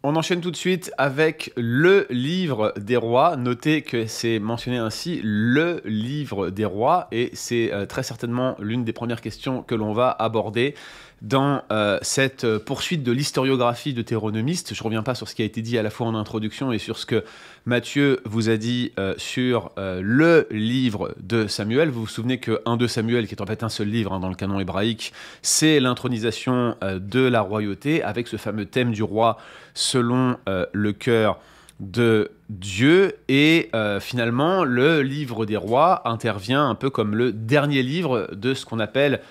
On enchaîne tout de suite avec le livre des rois. Notez que c'est mentionné ainsi, le livre des rois, et c'est très certainement l'une des premières questions que l'on va aborder dans cette poursuite de l'historiographie deutéronomiste. Je ne reviens pas sur ce qui a été dit à la fois en introduction et sur ce que Matthieu vous a dit sur le livre de Samuel. Vous vous souvenez que 1-2 Samuel, qui est en fait un seul livre dans le canon hébraïque, c'est l'intronisation de la royauté avec ce fameux thème du roi selon le cœur de Dieu. Et finalement, le livre des rois intervient un peu comme le dernier livre de ce qu'on appelle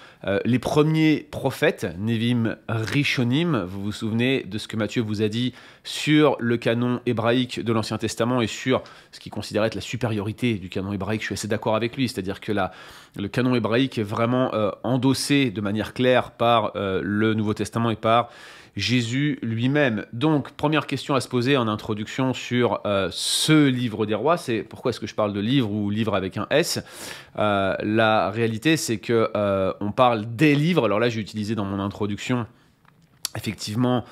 les premiers prophètes, Nevim Rishonim. Vous vous souvenez de ce que Matthieu vous a dit sur le canon hébraïque de l'Ancien Testament et sur ce qu'il considérait être la supériorité du canon hébraïque. Je suis assez d'accord avec lui, c'est-à-dire que le canon hébraïque est vraiment endossé de manière claire par le Nouveau Testament et par Jésus lui-même. Donc, première question à se poser en introduction sur ce livre des rois, c'est pourquoi est-ce que je parle de livre ou livre avec un S. La réalité, c'est que on parle des livres. Alors là, j'ai utilisé dans mon introduction effectivement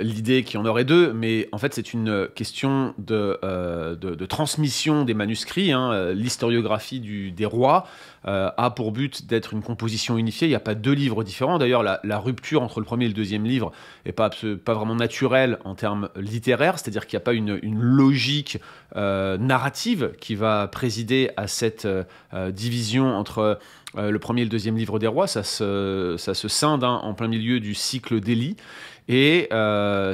l'idée qu'il y en aurait deux, mais en fait c'est une question de transmission des manuscrits. L'historiographie des rois a pour but d'être une composition unifiée. Il n'y a pas deux livres différents. D'ailleurs, la rupture entre le premier et le deuxième livre n'est pas vraiment naturelle en termes littéraires, c'est-à-dire qu'il n'y a pas une logique narrative qui va présider à cette division entre le premier et le deuxième livre des rois. Ça se scinde en plein milieu du cycle d'Élie. Et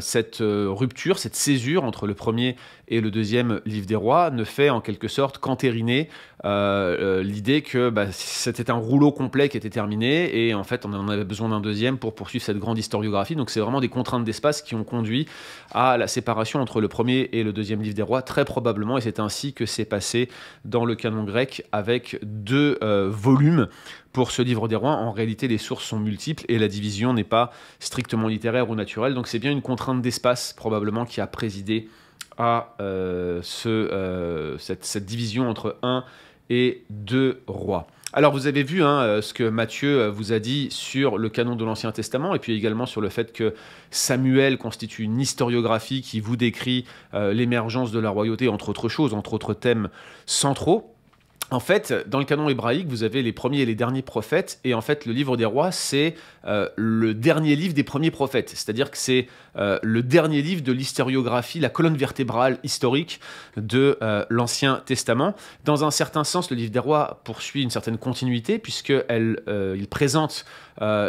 cette rupture, cette césure entre le premier et le deuxième livre des rois ne fait en quelque sorte qu'entériner l'idée que c'était un rouleau complet qui était terminé et en fait on en avait besoin d'un deuxième pour poursuivre cette grande historiographie. Donc c'est vraiment des contraintes d'espace qui ont conduit à la séparation entre le premier et le deuxième livre des rois, très probablement, et c'est ainsi que c'est passé dans le canon grec avec deux volumes. Pour ce livre des rois, en réalité, les sources sont multiples et la division n'est pas strictement littéraire ou naturelle. Donc c'est bien une contrainte d'espace, probablement, qui a présidé à cette division entre un et deux rois. Alors vous avez vu ce que Matthieu vous a dit sur le canon de l'Ancien Testament et puis également sur le fait que Samuel constitue une historiographie qui vous décrit l'émergence de la royauté, entre autres choses, entre autres thèmes centraux. En fait, dans le canon hébraïque, vous avez les premiers et les derniers prophètes, et en fait, le livre des rois, c'est le dernier livre des premiers prophètes, c'est-à-dire que c'est le dernier livre de l'historiographie, la colonne vertébrale historique de l'Ancien Testament. Dans un certain sens, le livre des rois poursuit une certaine continuité, puisqu'il présente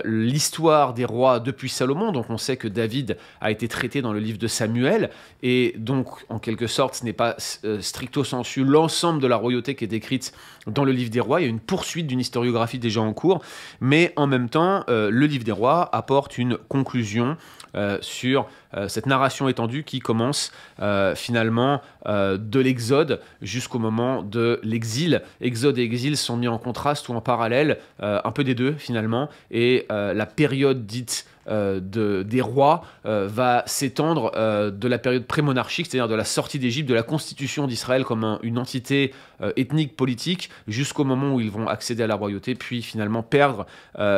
l'histoire des rois depuis Salomon. Donc on sait que David a été traité dans le livre de Samuel, et donc en quelque sorte ce n'est pas stricto sensu l'ensemble de la royauté qui est décrite dans le livre des rois. Il y a une poursuite d'une historiographie déjà en cours, mais en même temps le livre des rois apporte une conclusion sur cette narration étendue qui commence finalement de l'Exode jusqu'au moment de l'exil. Exode et exil sont mis en contraste ou en parallèle, un peu des deux finalement, et la période dite des rois va s'étendre de la période pré-monarchique, c'est-à-dire de la sortie d'Égypte, de la constitution d'Israël comme une entité ethnique, politique, jusqu'au moment où ils vont accéder à la royauté, puis finalement perdre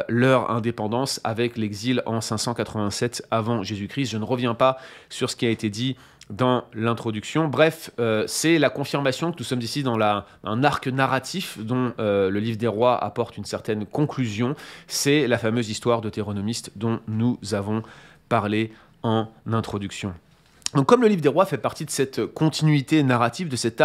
leur indépendance avec l'exil en 587 avant Jésus-Christ. Je ne reviens pas sur ce qui a été dit dans l'introduction. Bref, c'est la confirmation que nous sommes ici dans un arc narratif dont le livre des rois apporte une certaine conclusion. C'est la fameuse histoire deutéronomiste dont nous avons parlé en introduction. Donc comme le livre des rois fait partie de cette continuité narrative, de cet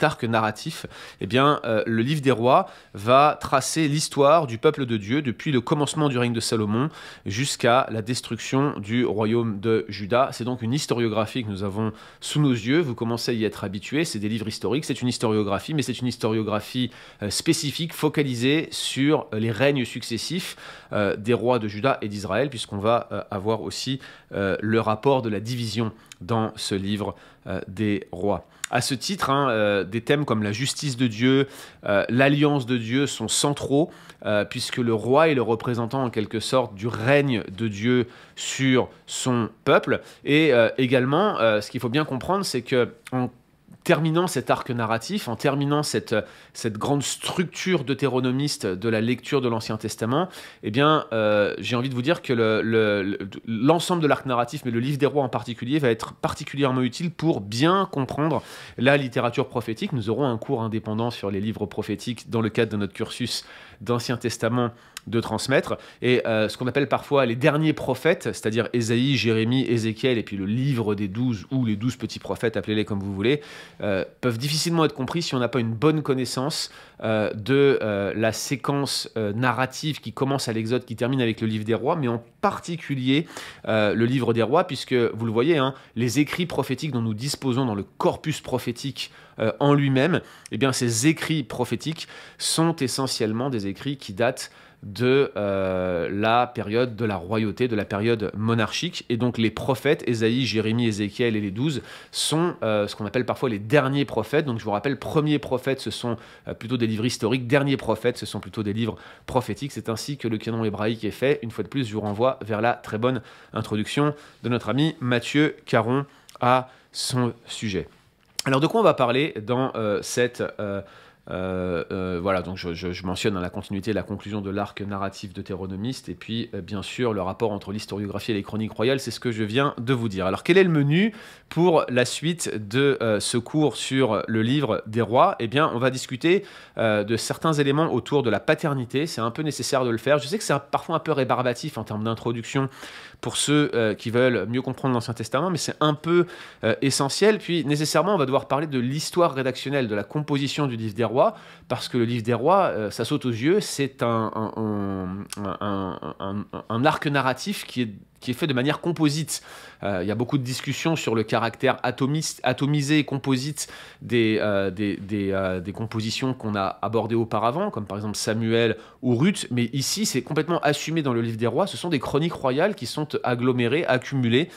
arc narratif, eh bien, le livre des rois va tracer l'histoire du peuple de Dieu depuis le commencement du règne de Salomon jusqu'à la destruction du royaume de Juda. C'est donc une historiographie que nous avons sous nos yeux. Vous commencez à y être habitués. C'est des livres historiques, c'est une historiographie, mais c'est une historiographie spécifique, focalisée sur les règnes successifs des rois de Juda et d'Israël, puisqu'on va avoir aussi le rapport de la division dans ce livre des rois. À ce titre, des thèmes comme la justice de Dieu, l'alliance de Dieu sont centraux, puisque le roi est le représentant en quelque sorte du règne de Dieu sur son peuple. Et également, ce qu'il faut bien comprendre, c'est que en terminant cet arc narratif, en terminant cette grande structure deutéronomiste de la lecture de l'Ancien Testament, eh bien, j'ai envie de vous dire que l'ensemble de l'arc narratif, mais le livre des rois en particulier, va être particulièrement utile pour bien comprendre la littérature prophétique. Nous aurons un cours indépendant sur les livres prophétiques dans le cadre de notre cursus d'Ancien Testament de transmettre, et ce qu'on appelle parfois les derniers prophètes, c'est-à-dire Ésaïe, Jérémie, Ézéchiel, et puis le livre des 12, ou les 12 petits prophètes, appelez-les comme vous voulez, peuvent difficilement être compris si on n'a pas une bonne connaissance de la séquence narrative qui commence à l'Exode, qui termine avec le livre des rois, mais en particulier le livre des rois, puisque vous le voyez, hein, les écrits prophétiques dont nous disposons dans le corpus prophétique en lui-même, eh bien ces écrits prophétiques sont essentiellement des écrits qui datent de la période de la royauté, de la période monarchique. Et donc les prophètes, Ésaïe, Jérémie, Ézéchiel et les 12, sont ce qu'on appelle parfois les derniers prophètes. Donc je vous rappelle, premiers prophètes, ce sont plutôt des livres historiques, derniers prophètes, ce sont plutôt des livres prophétiques. C'est ainsi que le canon hébraïque est fait. Une fois de plus, je vous renvoie vers la très bonne introduction de notre ami Mathieu Caron à son sujet. Alors de quoi on va parler dans cette... voilà, donc je mentionne dans la continuité la conclusion de l'arc narratif deutéronomiste, et puis bien sûr le rapport entre l'historiographie et les chroniques royales, c'est ce que je viens de vous dire. Alors quel est le menu pour la suite de ce cours sur le livre des rois? Eh bien, on va discuter de certains éléments autour de la paternité. C'est un peu nécessaire de le faire. Je sais que c'est parfois un peu rébarbatif en termes d'introduction pour ceux qui veulent mieux comprendre l'Ancien Testament, mais c'est un peu essentiel. Puis nécessairement, on va devoir parler de l'histoire rédactionnelle, de la composition du livre des rois, parce que le livre des rois, ça saute aux yeux, c'est un arc narratif qui est fait de manière composite. Il y a beaucoup de discussions sur le caractère atomisé et composite des compositions qu'on a abordées auparavant, comme par exemple Samuel ou Ruth, mais ici c'est complètement assumé dans le livre des rois. Ce sont des chroniques royales qui sont agglomérées, accumulées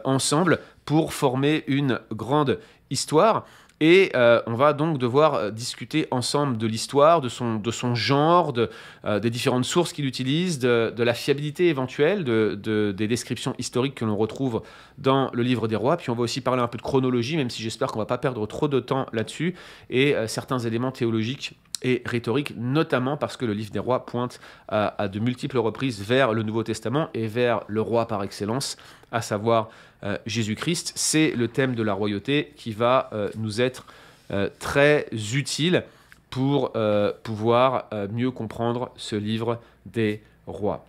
ensemble pour former une grande histoire. Et on va donc devoir discuter ensemble de l'histoire, de son genre, des différentes sources qu'il utilise, de la fiabilité éventuelle des descriptions historiques que l'on retrouve dans le livre des rois. Puis on va aussi parler un peu de chronologie, même si j'espère qu'on ne va pas perdre trop de temps là-dessus, et certains éléments théologiques et rhétorique, notamment parce que le livre des rois pointe à de multiples reprises vers le Nouveau Testament et vers le roi par excellence, à savoir Jésus-Christ. C'est le thème de la royauté qui va nous être très utile pour pouvoir mieux comprendre ce livre des rois.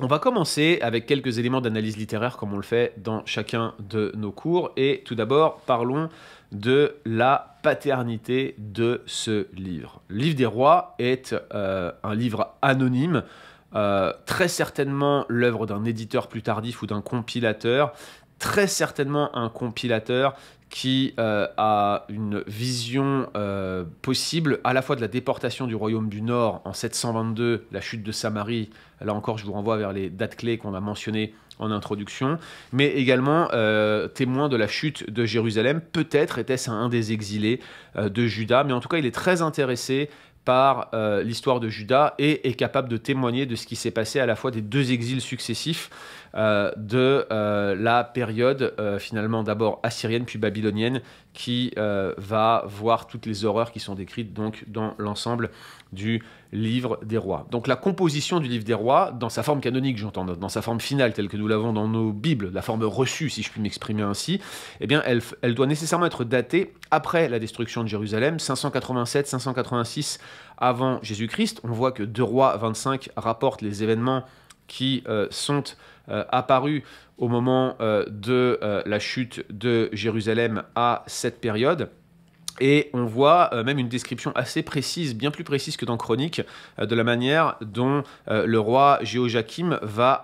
On va commencer avec quelques éléments d'analyse littéraire comme on le fait dans chacun de nos cours, et tout d'abord parlons de la paternité de ce livre. Le livre des rois est un livre anonyme, très certainement l'œuvre d'un éditeur plus tardif ou d'un compilateur, très certainement un compilateur qui a une vision possible à la fois de la déportation du royaume du Nord en 722, la chute de Samarie. Là encore, je vous renvoie vers les dates clés qu'on a mentionnées en introduction, mais également témoin de la chute de Jérusalem. Peut-être était-ce un des exilés de Juda, mais en tout cas, il est très intéressé par l'histoire de Juda et est capable de témoigner de ce qui s'est passé à la fois des deux exils successifs de la période finalement d'abord assyrienne puis babylonienne, qui va voir toutes les horreurs qui sont décrites donc dans l'ensemble du livre des rois. Donc la composition du livre des rois, dans sa forme canonique, j'entends, dans sa forme finale telle que nous l'avons dans nos Bibles, la forme reçue si je puis m'exprimer ainsi, eh bien elle doit nécessairement être datée après la destruction de Jérusalem, 587-586 avant Jésus-Christ. On voit que 2 Rois 25 rapporte les événements qui sont apparus au moment de la chute de Jérusalem à cette période. Et on voit même une description assez précise, bien plus précise que dans Chronique, de la manière dont le roi Jéhoïakim va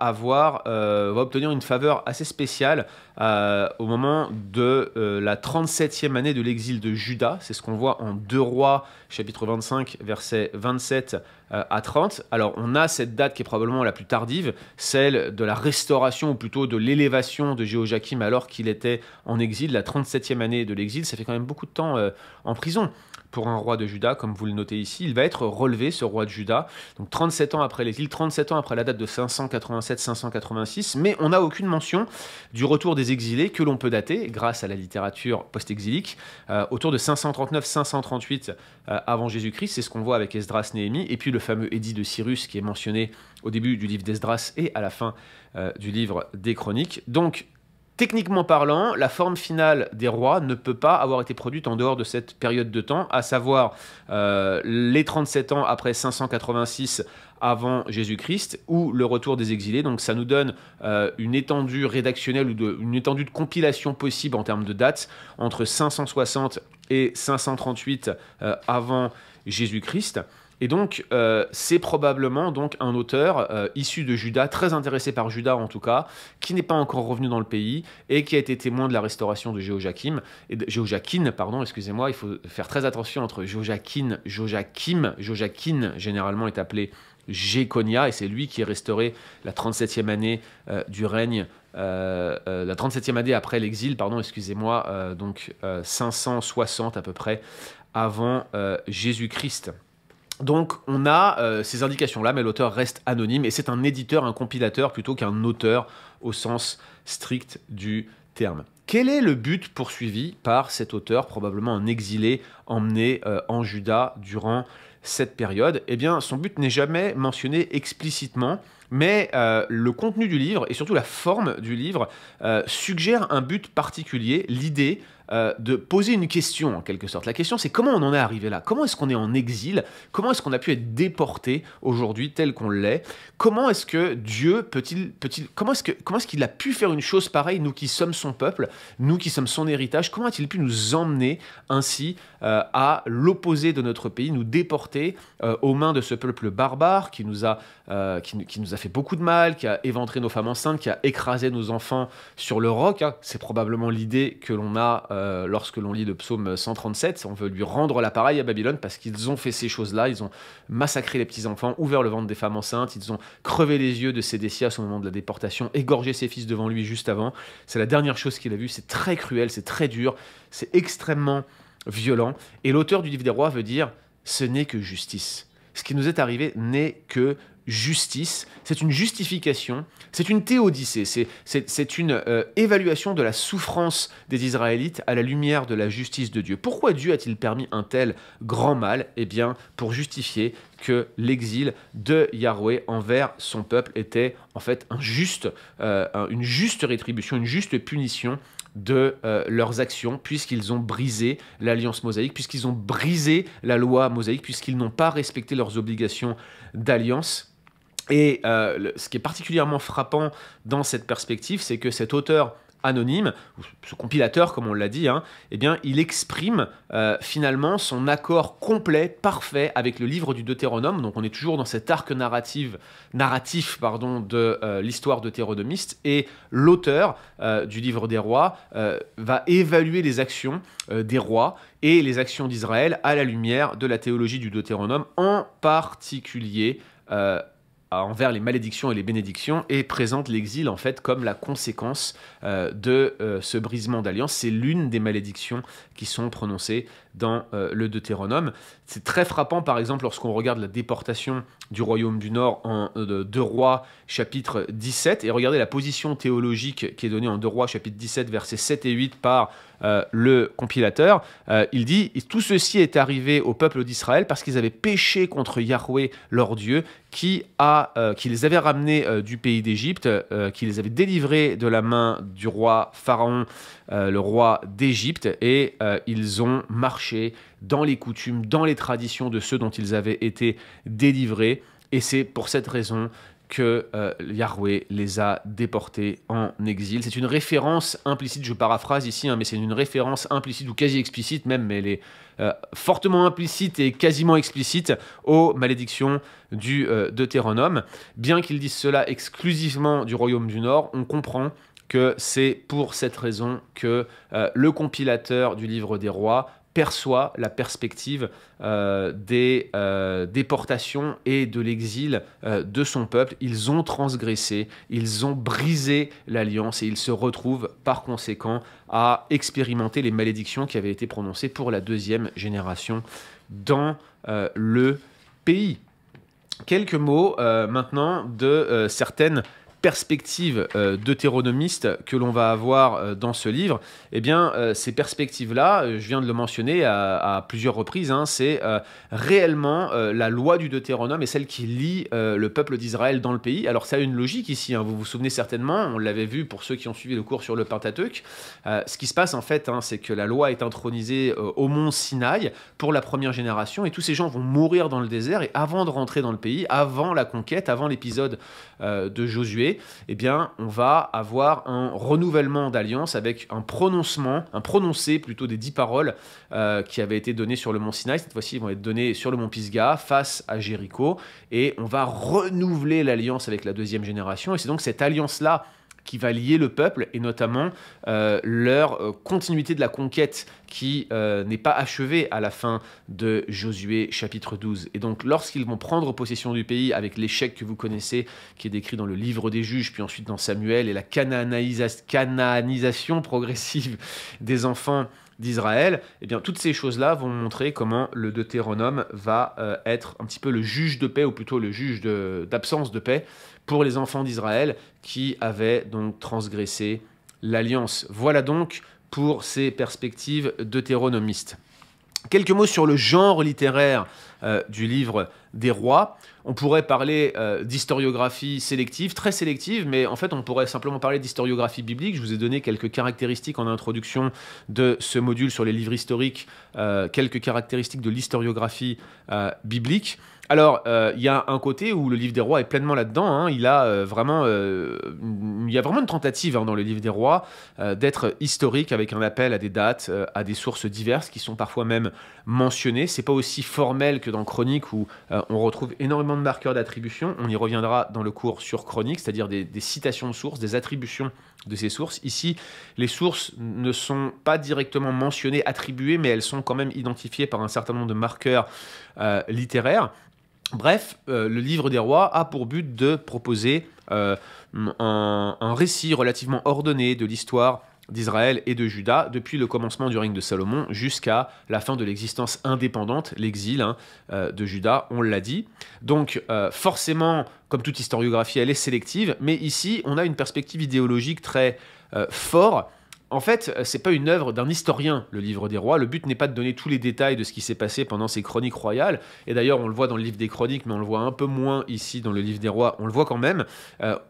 obtenir une faveur assez spéciale au moment de la 37e année de l'exil de Juda. C'est ce qu'on voit en 2 Rois, chapitre 25, versets 27 à 30. Alors on a cette date qui est probablement la plus tardive, celle de la restauration, ou plutôt de l'élévation de Jéhoïakim alors qu'il était en exil, la 37e année de l'exil. Ça fait quand même beaucoup de temps en prison. Pour un roi de Juda, comme vous le notez ici, il va être relevé, ce roi de Juda, donc 37 ans après l'exil, 37 ans après la date de 587-586, mais on n'a aucune mention du retour des exilés que l'on peut dater, grâce à la littérature post-exilique, autour de 539-538 avant Jésus-Christ. C'est ce qu'on voit avec Esdras, Néhémie, et puis le fameux édit de Cyrus qui est mentionné au début du livre d'Esdras et à la fin du livre des Chroniques. Donc, techniquement parlant, la forme finale des rois ne peut pas avoir été produite en dehors de cette période de temps, à savoir les 37 ans après 586 avant Jésus-Christ, ou le retour des exilés. Donc ça nous donne une étendue rédactionnelle ou une étendue de compilation possible en termes de dates, entre 560 et 538 avant Jésus-Christ. Et donc, c'est probablement donc un auteur issu de Juda, très intéressé par Juda en tout cas, qui n'est pas encore revenu dans le pays et qui a été témoin de la restauration de Jéhoiakim, excusez-moi, il faut faire très attention entre Joachim, Joachim généralement est appelé Jéconia, et c'est lui qui est restauré la 37e année du règne, la 37e année après l'exil, donc 560 à peu près avant Jésus-Christ. Donc on a ces indications-là, mais l'auteur reste anonyme, et c'est un éditeur, un compilateur, plutôt qu'un auteur au sens strict du terme. Quel est le but poursuivi par cet auteur, probablement un exilé emmené en Juda durant cette période? Eh bien, son but n'est jamais mentionné explicitement, mais le contenu du livre, et surtout la forme du livre, suggère un but particulier, l'idée de poser une question en quelque sorte. La question, c'est comment on en est arrivé là? Comment est-ce qu'on est en exil? Comment est-ce qu'on a pu être déporté aujourd'hui tel qu'on l'est? Comment est-ce que Dieu comment est-ce qu'il a pu faire une chose pareille, nous qui sommes son peuple, nous qui sommes son héritage? Comment a-t-il pu nous emmener ainsi à l'opposé de notre pays, nous déporter aux mains de ce peuple barbare qui nous a fait beaucoup de mal, qui a éventré nos femmes enceintes, qui a écrasé nos enfants sur le roc, hein. C'est probablement l'idée que l'on a lorsque l'on lit le psaume 137. On veut lui rendre l'appareil à Babylone parce qu'ils ont fait ces choses-là. Ils ont massacré les petits-enfants, ouvert le ventre des femmes enceintes, ils ont crevé les yeux de Sédécias au moment de la déportation, égorgé ses fils devant lui juste avant. C'est la dernière chose qu'il a vue. C'est très cruel, c'est très dur, c'est extrêmement violent. Et l'auteur du livre des rois veut dire « ce n'est que justice ». Ce qui nous est arrivé n'est que justice, c'est une justification, c'est une théodicée, c'est une évaluation de la souffrance des Israélites à la lumière de la justice de Dieu. Pourquoi Dieu a-t-il permis un tel grand mal? Eh bien, pour justifier que l'exil de Yahweh envers son peuple était en fait une juste rétribution, une juste punition de leurs actions, puisqu'ils ont brisé l'alliance mosaïque, puisqu'ils ont brisé la loi mosaïque, puisqu'ils n'ont pas respecté leurs obligations d'alliance. Et ce qui est particulièrement frappant dans cette perspective, c'est que cet auteur anonyme, ou ce compilateur comme on l'a dit, hein, eh bien, il exprime finalement son accord complet, parfait avec le livre du Deutéronome. Donc on est toujours dans cet arc narratif de l'histoire deutéronomiste, et l'auteur du livre des rois va évaluer les actions des rois et les actions d'Israël à la lumière de la théologie du Deutéronome, en particulier envers les malédictions et les bénédictions, et présente l'exil en fait comme la conséquence de ce brisement d'alliance. C'est l'une des malédictions qui sont prononcées dans le Deutéronome. C'est très frappant par exemple lorsqu'on regarde la déportation du royaume du Nord en 2 Rois chapitre 17, et regardez la position théologique qui est donnée en 2 Rois chapitre 17 versets 7 et 8 par le compilateur. Il dit « Tout ceci est arrivé au peuple d'Israël parce qu'ils avaient péché contre Yahweh leur Dieu, qui les avait ramenés du pays d'Égypte, qui les avait délivrés de la main du roi Pharaon, le roi d'Égypte, et ils ont marché dans les coutumes, dans les traditions de ceux dont ils avaient été délivrés, et c'est pour cette raison que Yahweh les a déportés en exil. » C'est une référence implicite, je paraphrase ici, hein, mais c'est une référence implicite ou quasi explicite même, mais elle est fortement implicite et quasiment explicite aux malédictions du Deutéronome. Bien qu'ils disent cela exclusivement du royaume du Nord, on comprend que c'est pour cette raison que le compilateur du livre des rois perçoit la perspective des déportations et de l'exil de son peuple. Ils ont transgressé, ils ont brisé l'alliance et ils se retrouvent par conséquent à expérimenter les malédictions qui avaient été prononcées pour la deuxième génération dans le pays. Quelques mots maintenant de certaines perspectives deutéronomistes que l'on va avoir dans ce livre. Eh bien, ces perspectives-là, je viens de le mentionner à plusieurs reprises, hein, c'est réellement la loi du Deutéronome et celle qui lie le peuple d'Israël dans le pays. Alors, ça a une logique ici, hein, vous vous souvenez certainement, on l'avait vu pour ceux qui ont suivi le cours sur le Pentateuque. Ce qui se passe en fait, hein, c'est que la loi est intronisée au mont Sinaï pour la première génération et tous ces gens vont mourir dans le désert et avant de rentrer dans le pays, avant la conquête, avant l'épisode de Josué, eh bien, on va avoir un renouvellement d'alliance avec un prononcé plutôt des 10 paroles qui avaient été données sur le mont Sinaï. Cette fois-ci, ils vont être données sur le mont Pisgah, face à Jéricho, et on va renouveler l'alliance avec la deuxième génération. Et c'est donc cette alliance-là qui va lier le peuple, et notamment leur continuité de la conquête qui n'est pas achevée à la fin de Josué chapitre 12. Et donc lorsqu'ils vont prendre possession du pays avec l'échec que vous connaissez, qui est décrit dans le livre des Juges, puis ensuite dans Samuel, et la cananisation progressive des enfants d'Israël, eh bien toutes ces choses-là vont montrer comment le Deutéronome va être un petit peu le juge de paix, ou plutôt le juge d'absence de paix, pour les enfants d'Israël qui avaient donc transgressé l'alliance. Voilà donc pour ces perspectives deutéronomistes. Quelques mots sur le genre littéraire du livre des rois. On pourrait parler d'historiographie sélective, très sélective, mais en fait on pourrait simplement parler d'historiographie biblique. Je vous ai donné quelques caractéristiques en introduction de ce module sur les livres historiques, quelques caractéristiques de l'historiographie biblique. Alors, il y a un côté où le livre des rois est pleinement là-dedans, hein. Il y a vraiment une tentative, hein, dans le livre des rois d'être historique avec un appel à des dates, à des sources diverses qui sont parfois même mentionnées. C'est pas aussi formel que dans Chronique où on retrouve énormément de marqueurs d'attribution. On y reviendra dans le cours sur Chronique, c'est-à-dire des citations de sources, des attributions de ces sources. Ici, les sources ne sont pas directement mentionnées, attribuées, mais elles sont quand même identifiées par un certain nombre de marqueurs littéraires. Bref, le livre des rois a pour but de proposer un récit relativement ordonné de l'histoire d'Israël et de Juda depuis le commencement du règne de Salomon jusqu'à la fin de l'existence indépendante, l'exil, hein, de Juda, on l'a dit. Donc forcément, comme toute historiographie, elle est sélective, mais ici on a une perspective idéologique très forte. En fait, c'est pas une œuvre d'un historien, le livre des rois. Le but n'est pas de donner tous les détails de ce qui s'est passé pendant ces chroniques royales. Et d'ailleurs, on le voit dans le livre des chroniques, mais on le voit un peu moins ici dans le livre des rois. On le voit quand même.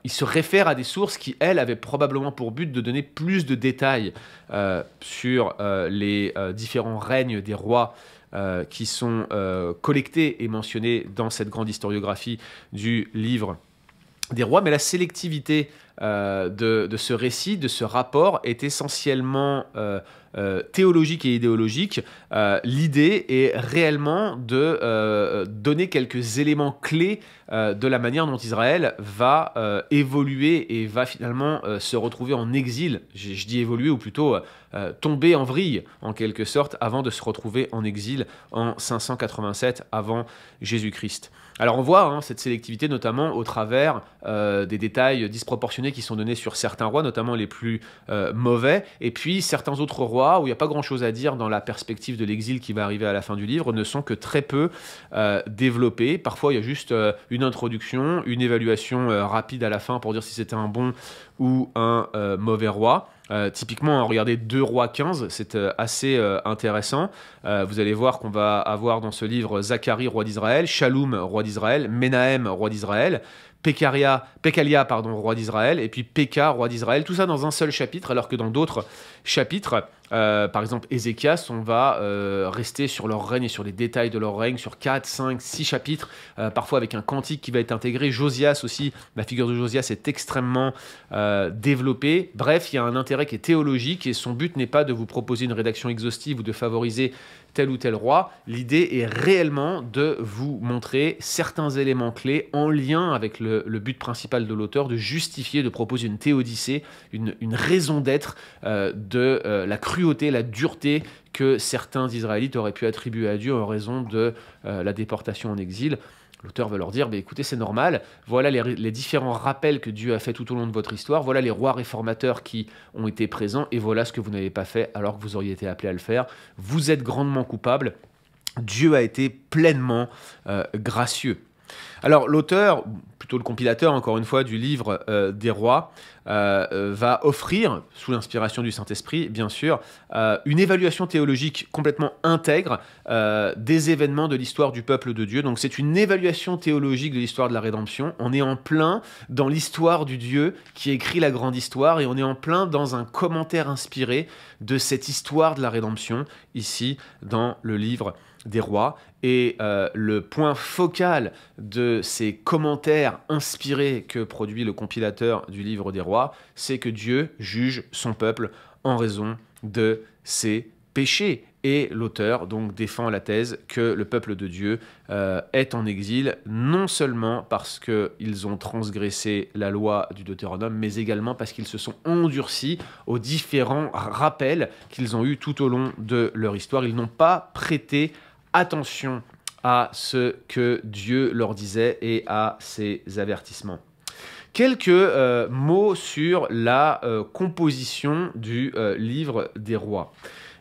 Il se réfère à des sources qui, elles, avaient probablement pour but de donner plus de détails sur les différents règnes des rois qui sont collectés et mentionnés dans cette grande historiographie du livre des rois. Mais la sélectivité de ce récit, de ce rapport, est essentiellement théologique et idéologique. L'idée est réellement de donner quelques éléments clés de la manière dont Israël va évoluer et va finalement se retrouver en exil. Je dis évoluer, ou plutôt tomber en vrille, en quelque sorte, avant de se retrouver en exil en 587 avant Jésus-Christ. Alors on voit, hein, cette sélectivité notamment au travers des détails disproportionnés qui sont donnés sur certains rois, notamment les plus mauvais, et puis certains autres rois où il n'y a pas grand-chose à dire dans la perspective de l'exil qui va arriver à la fin du livre, ne sont que très peu développés. Parfois il y a juste une introduction, une évaluation rapide à la fin pour dire si c'était un bon ou un mauvais roi. Typiquement, regardez 2 Rois 15, c'est assez intéressant. Vous allez voir qu'on va avoir dans ce livre Zacharie, roi d'Israël, Shaloum, roi d'Israël, Menahem, roi d'Israël, Pekalia, roi d'Israël, et puis Péka, roi d'Israël, tout ça dans un seul chapitre, alors que dans d'autres chapitres, par exemple Ézéchias, on va rester sur leur règne et sur les détails de leur règne, sur 4, 5, 6 chapitres, parfois avec un cantique qui va être intégré. Josias aussi, la figure de Josias est extrêmement développée. Bref, il y a un intérêt qui est théologique, et son but n'est pas de vous proposer une rédaction exhaustive ou de favoriser tel ou tel roi. L'idée est réellement de vous montrer certains éléments clés en lien avec le but principal de l'auteur, de justifier, de proposer une théodicée, une raison d'être de la cruauté cruauté, la dureté que certains Israélites auraient pu attribuer à Dieu en raison de la déportation en exil. L'auteur va leur dire, écoutez, c'est normal, voilà les différents rappels que Dieu a fait tout au long de votre histoire, voilà les rois réformateurs qui ont été présents, et voilà ce que vous n'avez pas fait alors que vous auriez été appelé à le faire. Vous êtes grandement coupable. Dieu a été pleinement gracieux. Alors l'auteur, plutôt le compilateur encore une fois du livre des rois, va offrir, sous l'inspiration du Saint-Esprit bien sûr, une évaluation théologique complètement intègre des événements de l'histoire du peuple de Dieu. Donc c'est une évaluation théologique de l'histoire de la rédemption. On est en plein dans l'histoire du Dieu qui écrit la grande histoire, et on est en plein dans un commentaire inspiré de cette histoire de la rédemption, ici dans le livre des rois. Et le point focal de ces commentaires inspirés que produit le compilateur du livre des rois, c'est que Dieu juge son peuple en raison de ses péchés. Et l'auteur donc défend la thèse que le peuple de Dieu est en exil, non seulement parce qu'ils ont transgressé la loi du Deutéronome, mais également parce qu'ils se sont endurcis aux différents rappels qu'ils ont eus tout au long de leur histoire. Ils n'ont pas prêté attention à ce que Dieu leur disait et à ses avertissements. Quelques mots sur la composition du livre des rois.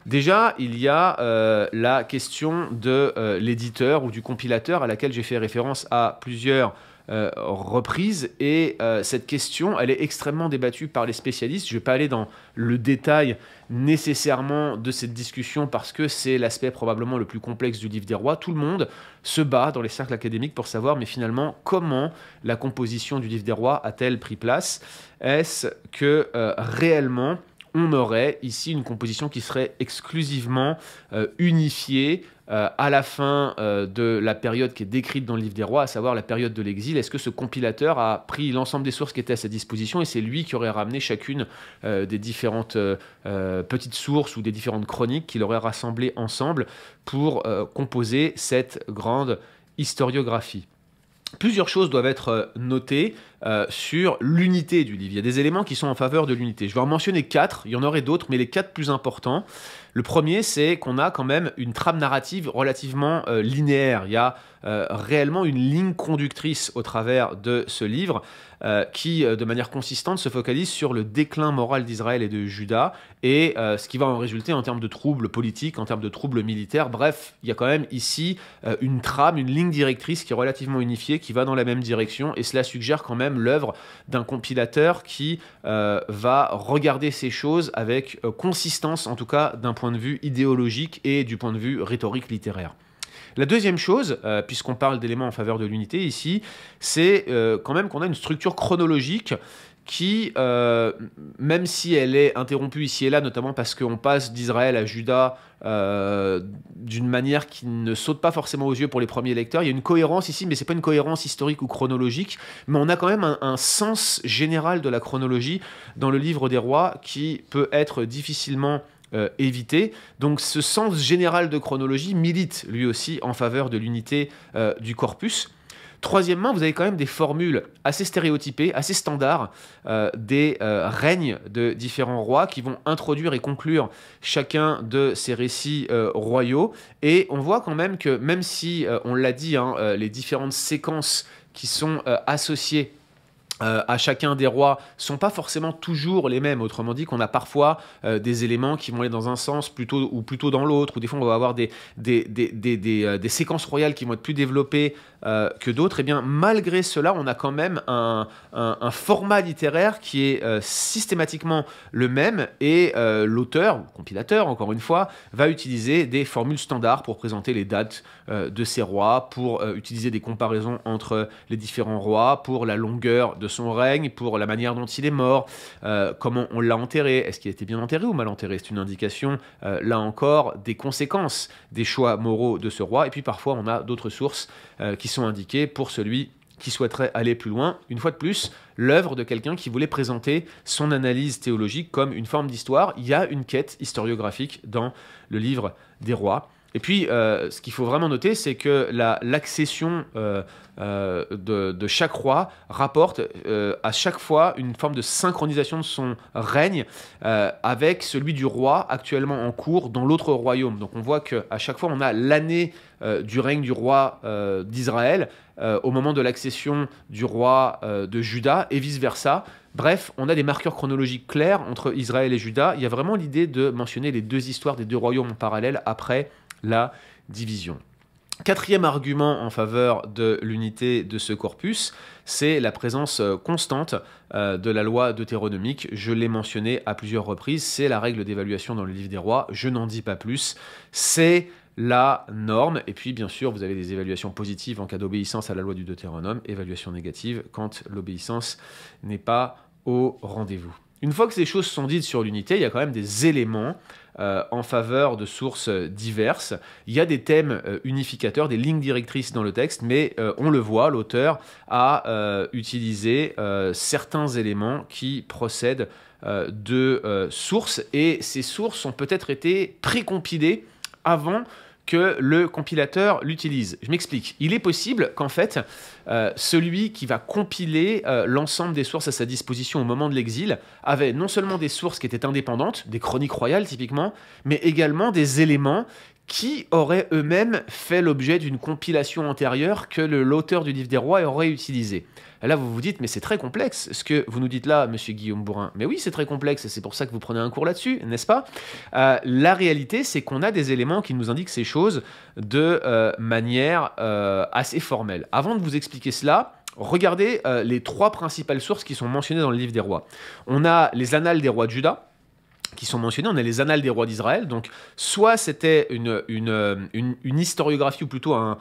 Déjà, il y a la question de l'éditeur ou du compilateur à laquelle j'ai fait référence à plusieurs reprises, et cette question, elle est extrêmement débattue par les spécialistes. Je ne vais pas aller dans le détail nécessairement de cette discussion parce que c'est l'aspect probablement le plus complexe du livre des rois. Tout le monde se bat dans les cercles académiques pour savoir, mais finalement, comment la composition du livre des rois a-t-elle pris place? Est-ce que réellement on aurait ici une composition qui serait exclusivement unifiée à la fin de la période qui est décrite dans le livre des rois, à savoir la période de l'exil? Est-ce que ce compilateur a pris l'ensemble des sources qui étaient à sa disposition et c'est lui qui aurait ramené chacune des différentes petites sources ou des différentes chroniques qu'il aurait rassemblées ensemble pour composer cette grande historiographie? Plusieurs choses doivent être notées sur l'unité du livre. Il y a des éléments qui sont en faveur de l'unité. Je vais en mentionner 4, il y en aurait d'autres, mais les 4 plus importants. Le premier, c'est qu'on a quand même une trame narrative relativement linéaire. Il y a réellement une ligne conductrice au travers de ce livre qui, de manière consistante, se focalise sur le déclin moral d'Israël et de Juda et ce qui va en résulter en termes de troubles politiques, en termes de troubles militaires. Bref, il y a quand même ici une trame, une ligne directrice qui est relativement unifiée, qui va dans la même direction, et cela suggère quand même l'œuvre d'un compilateur qui va regarder ces choses avec consistance, en tout cas d'un point de vue idéologique et du point de vue rhétorique littéraire. La deuxième chose, puisqu'on parle d'éléments en faveur de l'unité ici, c'est quand même qu'on a une structure chronologique qui, même si elle est interrompue ici et là, notamment parce qu'on passe d'Israël à Juda d'une manière qui ne saute pas forcément aux yeux pour les premiers lecteurs, il y a une cohérence ici, mais ce n'est pas une cohérence historique ou chronologique, mais on a quand même un sens général de la chronologie dans le livre des rois qui peut être difficilement évité. Donc ce sens général de chronologie milite lui aussi en faveur de l'unité du corpus. Troisièmement, vous avez quand même des formules assez stéréotypées, assez standards des règnes de différents rois qui vont introduire et conclure chacun de ces récits royaux. Et on voit quand même que, même si, on l'a dit, les différentes séquences qui sont associées à chacun des rois sont pas forcément toujours les mêmes. Autrement dit, qu'on a parfois des éléments qui vont aller dans un sens plutôt dans l'autre, ou des fois on va avoir des séquences royales qui vont être plus développées que d'autres. Et bien malgré cela, on a quand même un format littéraire qui est systématiquement le même, et l'auteur, ou compilateur encore une fois, va utiliser des formules standards pour présenter les dates de ces rois, pour utiliser des comparaisons entre les différents rois, pour la longueur de son règne, pour la manière dont il est mort, comment on l'a enterré, est-ce qu'il a été bien enterré ou mal enterré. C'est une indication, là encore, des conséquences des choix moraux de ce roi. Et puis parfois on a d'autres sources qui sont indiquées pour celui qui souhaiterait aller plus loin. Une fois de plus, l'œuvre de quelqu'un qui voulait présenter son analyse théologique comme une forme d'histoire. Il y a une quête historiographique dans le livre des rois. Et puis, ce qu'il faut vraiment noter, c'est que l'accession de chaque roi rapporte à chaque fois une forme de synchronisation de son règne avec celui du roi actuellement en cours dans l'autre royaume. Donc on voit qu'à chaque fois, on a l'année du règne du roi d'Israël au moment de l'accession du roi de Juda et vice-versa. Bref, on a des marqueurs chronologiques clairs entre Israël et Juda. Il y a vraiment l'idée de mentionner les deux histoires des deux royaumes en parallèle après la division. Quatrième argument en faveur de l'unité de ce corpus, c'est la présence constante de la loi deutéronomique. Je l'ai mentionné à plusieurs reprises, c'est la règle d'évaluation dans le livre des rois, je n'en dis pas plus, c'est la norme. Et puis bien sûr, vous avez des évaluations positives en cas d'obéissance à la loi du Deutéronome, évaluation négative quand l'obéissance n'est pas au rendez-vous. Une fois que ces choses sont dites sur l'unité, il y a quand même des éléments en faveur de sources diverses. Il y a des thèmes unificateurs, des lignes directrices dans le texte, mais on le voit, l'auteur a utilisé certains éléments qui procèdent de sources, et ces sources ont peut-être été précompilées avant que le compilateur l'utilise. Je m'explique. Il est possible qu'en fait, celui qui va compiler l'ensemble des sources à sa disposition au moment de l'exil avait non seulement des sources qui étaient indépendantes, des chroniques royales typiquement, mais également des éléments qui auraient eux-mêmes fait l'objet d'une compilation antérieure que l'auteur du livre des rois aurait utilisé. Là, vous vous dites, mais c'est très complexe, ce que vous nous dites là, monsieur Guillaume Bourrin. Mais oui, c'est très complexe, et c'est pour ça que vous prenez un cours là-dessus, n'est-ce pas? La réalité, c'est qu'on a des éléments qui nous indiquent ces choses de manière assez formelle. Avant de vous expliquer cela, regardez les trois principales sources qui sont mentionnées dans le livre des rois. On a les annales des rois de Juda, qui sont mentionnés, on a les annales des rois d'Israël, donc soit c'était une historiographie, ou plutôt un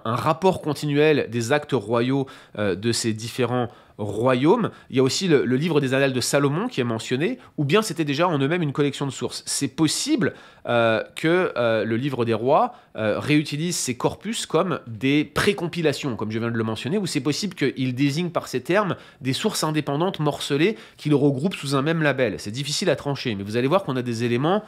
rapport continuel des actes royaux de ces différents royaumes. Il y a aussi le livre des annales de Salomon qui est mentionné, ou bien c'était déjà en eux-mêmes une collection de sources. C'est possible que le livre des rois réutilise ces corpus comme des précompilations, comme je viens de le mentionner, ou c'est possible qu'il désigne par ces termes des sources indépendantes morcelées qu'il regroupe sous un même label. C'est difficile à trancher, mais vous allez voir qu'on a des éléments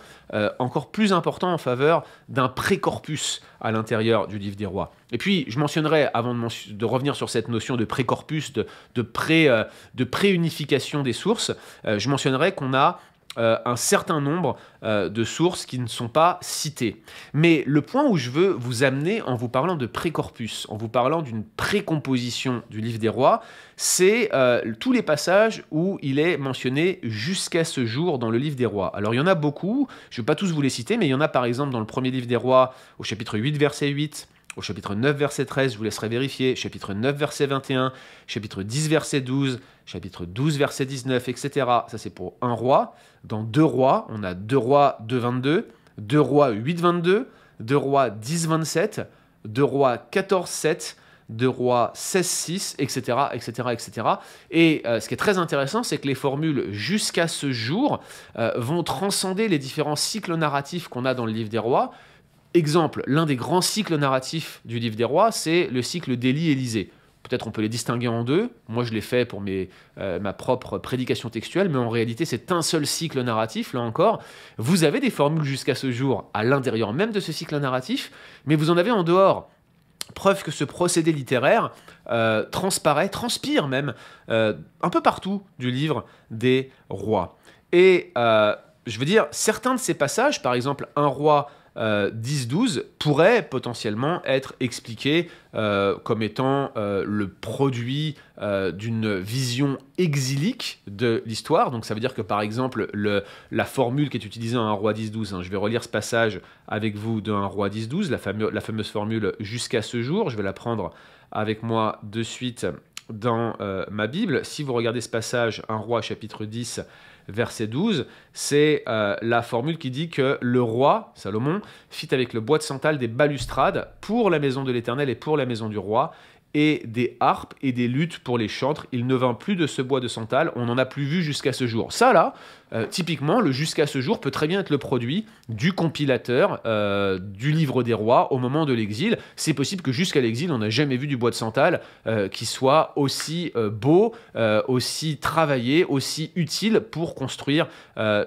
encore plus importants en faveur d'un précorpus à l'intérieur du livre des rois. Et puis, je mentionnerai, avant de revenir sur cette notion de précorpus, de préunification des sources, je mentionnerai qu'on a un certain nombre de sources qui ne sont pas citées. Mais le point où je veux vous amener en vous parlant de précorpus, en vous parlant d'une précomposition du livre des rois, c'est tous les passages où il est mentionné jusqu'à ce jour dans le livre des rois. Alors il y en a beaucoup, je ne vais pas tous vous les citer, mais il y en a par exemple dans le premier livre des rois, au chapitre 8, verset 8, au chapitre 9, verset 13, je vous laisserai vérifier, chapitre 9, verset 21, chapitre 10, verset 12, chapitre 12, verset 19, etc. Ça, c'est pour un roi. Dans 2 rois, on a 2 rois 2, 22, 2 rois 8, 22, 2 rois 10, 27, 2 rois 14, 7, 2 rois 16, 6, etc., etc., etc. Et ce qui est très intéressant, c'est que les formules jusqu'à ce jour vont transcender les différents cycles narratifs qu'on a dans le livre des rois. Exemple, l'un des grands cycles narratifs du livre des rois, c'est le cycle d'Élie-Élisée. Peut-être on peut les distinguer en deux. Moi, je l'ai fait pour ma propre prédication textuelle, mais en réalité, c'est un seul cycle narratif, là encore. Vous avez des formules jusqu'à ce jour à l'intérieur même de ce cycle narratif, mais vous en avez en dehors. Preuve que ce procédé littéraire transpire même un peu partout du livre des rois. Et je veux dire, certains de ces passages, par exemple, un roi 10-12 pourrait potentiellement être expliqué comme étant le produit d'une vision exilique de l'histoire. Donc ça veut dire que par exemple la formule qui est utilisée dans un roi 10-12, hein, je vais relire ce passage avec vous d'un roi 10-12, la fameuse formule jusqu'à ce jour, je vais la prendre avec moi de suite dans ma Bible. Si vous regardez ce passage, un roi chapitre 10, verset 12, c'est la formule qui dit que le roi, Salomon, fit avec le bois de santal des balustrades pour la maison de l'Éternel et pour la maison du roi, et des harpes et des luttes pour les chantres. Il ne vint plus de ce bois de santal, on n'en a plus vu jusqu'à ce jour. Ça là, typiquement, le jusqu'à ce jour peut très bien être le produit du compilateur du livre des rois au moment de l'exil. C'est possible que jusqu'à l'exil, on n'a jamais vu du bois de santal qui soit aussi beau, aussi travaillé, aussi utile pour construire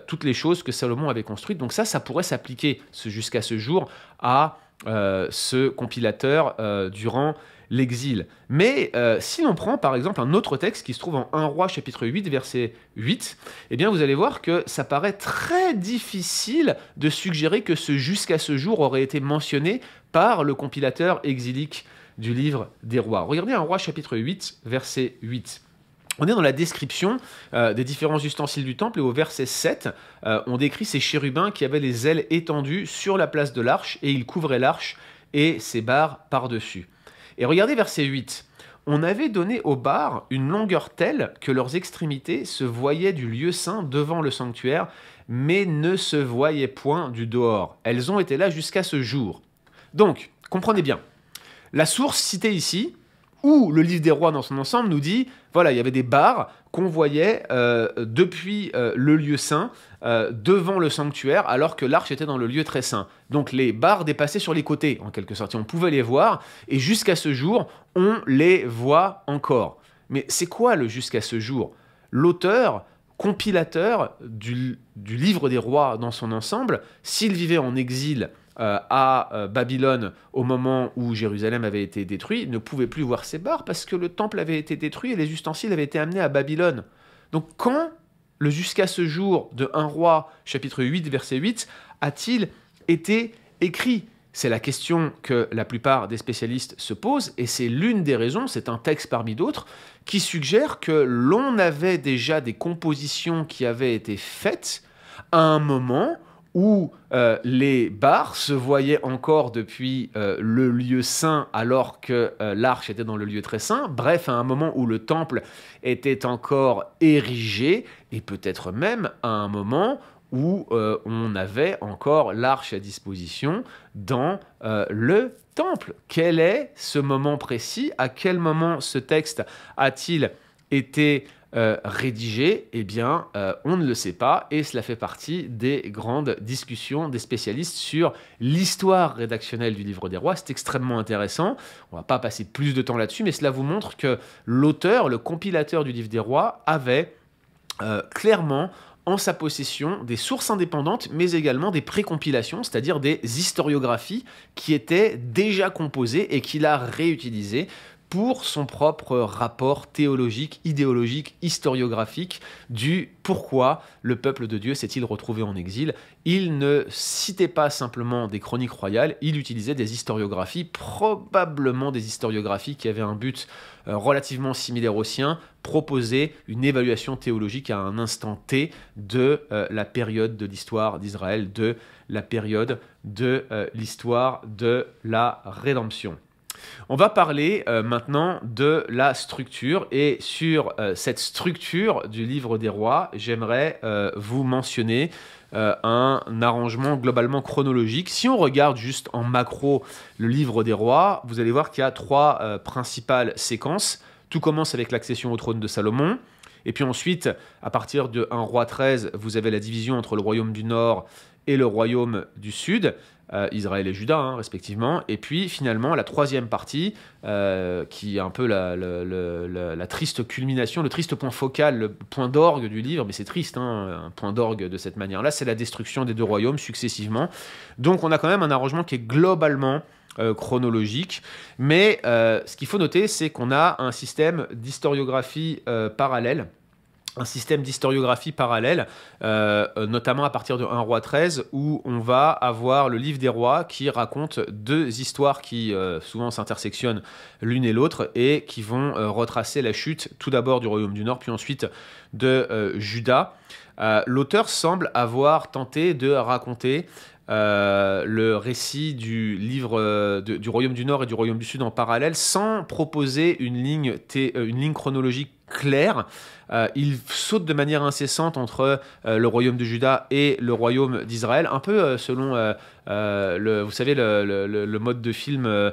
toutes les choses que Salomon avait construites. Donc ça pourrait s'appliquer jusqu'à ce jour à ce compilateur durant l'exil. Mais si l'on prend par exemple un autre texte qui se trouve en 1 Roi chapitre 8 verset 8, eh bien vous allez voir que ça paraît très difficile de suggérer que ce jusqu'à ce jour aurait été mentionné par le compilateur exilique du livre des rois. Regardez 1 Roi chapitre 8 verset 8. On est dans la description des différents ustensiles du temple et au verset 7, on décrit ces chérubins qui avaient les ailes étendues sur la place de l'arche et ils couvraient l'arche et ses barres par-dessus. Et regardez verset 8. On avait donné aux barres une longueur telle que leurs extrémités se voyaient du lieu saint devant le sanctuaire, mais ne se voyaient point du dehors. Elles ont été là jusqu'à ce jour. Donc, comprenez bien, la source citée ici, où le livre des rois dans son ensemble nous dit, voilà, il y avait des barres qu'on voyait depuis le lieu saint, devant le sanctuaire, alors que l'arche était dans le lieu très saint. Donc les barres dépassaient sur les côtés, en quelque sorte, et on pouvait les voir, et jusqu'à ce jour, on les voit encore. Mais c'est quoi le jusqu'à ce jour? L'auteur, compilateur du livre des rois dans son ensemble, s'il vivait en exil à Babylone au moment où Jérusalem avait été détruit, ne pouvait plus voir ses barres parce que le temple avait été détruit et les ustensiles avaient été amenés à Babylone. Donc quand le jusqu'à ce jour de 1 Roi chapitre 8 verset 8 a-t-il été écrit? C'est la question que la plupart des spécialistes se posent et c'est l'une des raisons, c'est un texte parmi d'autres, qui suggère que l'on avait déjà des compositions qui avaient été faites à un moment où les barres se voyaient encore depuis le lieu saint alors que l'arche était dans le lieu très saint, bref, à un moment où le temple était encore érigé, et peut-être même à un moment où on avait encore l'arche à disposition dans le temple. Quel est ce moment précis? À quel moment ce texte a-t-il été rédigé? Eh bien, on ne le sait pas, et cela fait partie des grandes discussions des spécialistes sur l'histoire rédactionnelle du livre des rois. C'est extrêmement intéressant, on ne va pas passer plus de temps là-dessus, mais cela vous montre que l'auteur, le compilateur du livre des rois, avait clairement en sa possession des sources indépendantes, mais également des précompilations, c'est-à-dire des historiographies qui étaient déjà composées et qu'il a réutilisées pour son propre rapport théologique, idéologique, historiographique du pourquoi le peuple de Dieu s'est-il retrouvé en exil. Il ne citait pas simplement des chroniques royales, il utilisait des historiographies, probablement des historiographies qui avaient un but relativement similaire au sien, proposer une évaluation théologique à un instant T de la période de l'histoire d'Israël, de la période de l'histoire de la rédemption. On va parler maintenant de la structure, et sur cette structure du livre des rois, j'aimerais vous mentionner un arrangement globalement chronologique. Si on regarde juste en macro le livre des rois, vous allez voir qu'il y a trois principales séquences. Tout commence avec l'accession au trône de Salomon, et puis ensuite, à partir de 1 Roi 13, vous avez la division entre le royaume du Nord et le royaume du Sud, Israël et Juda, hein, respectivement. Et puis finalement, la troisième partie, qui est un peu la triste culmination, le triste point focal, le point d'orgue du livre, mais c'est triste, hein, un point d'orgue de cette manière-là, c'est la destruction des deux royaumes successivement. Donc on a quand même un arrangement qui est globalement chronologique, mais ce qu'il faut noter, c'est qu'on a un système d'historiographie parallèle, notamment à partir de 1 Roi 13, où on va avoir le livre des rois qui raconte deux histoires qui souvent s'intersectionnent l'une et l'autre et qui vont retracer la chute tout d'abord du royaume du Nord, puis ensuite de Juda. L'auteur semble avoir tenté de raconter le récit du livre du royaume du Nord et du royaume du Sud en parallèle, sans proposer une ligne chronologique clair. Il saute de manière incessante entre le royaume de Juda et le royaume d'Israël, un peu selon vous savez, le mode de film